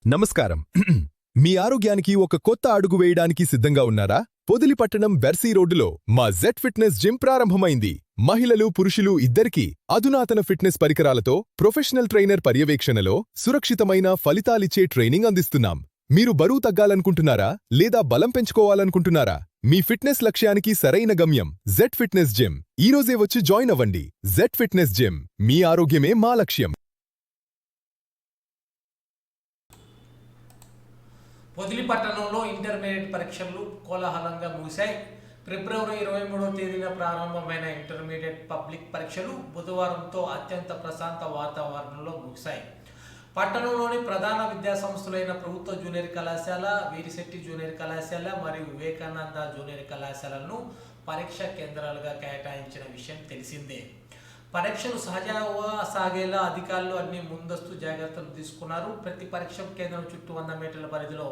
నమస్కారం. మీ ఆరోగ్యానికి ఒక కొత్త అడుగు వేయడానికి సిద్ధంగా ఉన్నారా? పొదిలిపట్టణం వెర్సీ రోడ్డులో మా జెడ్ ఫిట్నెస్ జిమ్ ప్రారంభమైంది. మహిళలు, పురుషులు ఇద్దరికీ అధునాతన ఫిట్నెస్ పరికరాలతో ప్రొఫెషనల్ ట్రైనర్ పర్యవేక్షణలో సురక్షితమైన ఫలితాలిచ్చే ట్రైనింగ్ అందిస్తున్నాం. మీరు బరువు తగ్గాలనుకుంటున్నారా లేదా బలం పెంచుకోవాలనుకుంటున్నారా? మీ ఫిట్నెస్ లక్ష్యానికి సరైన గమ్యం జెడ్ ఫిట్నెస్ జిమ్. ఈరోజే వచ్చి జాయిన్ అవ్వండి. జెడ్ ఫిట్నెస్ జిమ్, మీ ఆరోగ్యమే మా లక్ష్యం. పొదిలి పట్టణంలో ఇంటర్మీడియట్ పరీక్షలు కోలాహలంగా ముగిశాయి. ఫిబ్రవరి 23వ తేదీన ప్రారంభమైన ఇంటర్మీడియట్ పబ్లిక్ పరీక్షలు బుధవారంతో అత్యంత ప్రశాంత వాతావరణంలో ముగిశాయి. పట్టణంలోని ప్రధాన విద్యాసంస్థలైన ప్రభుత్వ జూనియర్ కళాశాల, వీరిశెట్టి జూనియర్ కళాశాల మరియు వివేకానంద జూనియర్ కళాశాలను పరీక్షా కేంద్రాలుగా కేటాయించిన విషయం తెలిసిందే. పరీక్షలు సహజంగా సాగేలా అధికారులు అన్ని ముందస్తు జాగ్రత్తలు తీసుకున్నారు. ప్రతి పరీక్ష కేంద్రం చుట్టూ 100 మీటర్ల పరిధిలో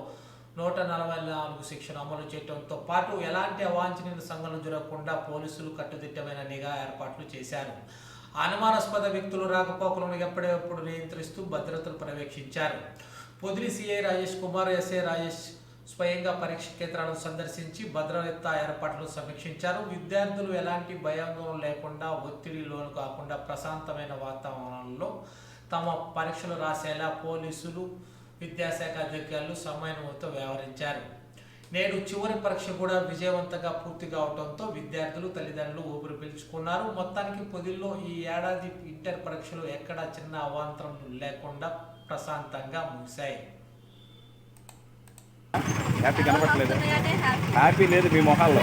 144 సెక్షన్ అమలు చేయడంతో పాటు ఎలాంటి అవాంఛనీయ సంఘటనలు జరగకుండా పోలీసులు కట్టుదిట్టమైన నిఘా ఏర్పాట్లు చేశారు. అనుమానాస్పద వ్యక్తులు రాకపోకలను ఎప్పటికప్పుడు నియంత్రిస్తూ భద్రతను పర్యవేక్షించారు. పొదిలి సిఐ రాజేష్ కుమార్, ఎస్ఐ రాజేష్ స్వయంగా పరీక్ష కేంద్రాలను సందర్శించి భద్రతా ఏర్పాట్లను సమీక్షించారు. విద్యార్థులు ఎలాంటి భయాందోళన లేకుండా, ఒత్తిడి లోను కాకుండా ప్రశాంతమైన వాతావరణంలో తమ పరీక్షలు రాసేలా పోలీసులు, విద్యాశాఖ అధికారులు సమన్వయంతో వ్యవహరించారు. నేడు చివరి పరీక్ష కూడా విజయవంతంగా పూర్తి కావడంతో విద్యార్థులు, తల్లిదండ్రులు ఊపిరి పీల్చుకున్నారు. మొత్తానికి పొదిల్లో ఈ ఏడాది ఇంటర్ పరీక్షలు ఎక్కడా చిన్న అవాంతరం లేకుండా ప్రశాంతంగా ముగిశాయి. హ్యాపీ కనపడలేదు, హ్యాపీ లేదు మీ మొహాల్లో.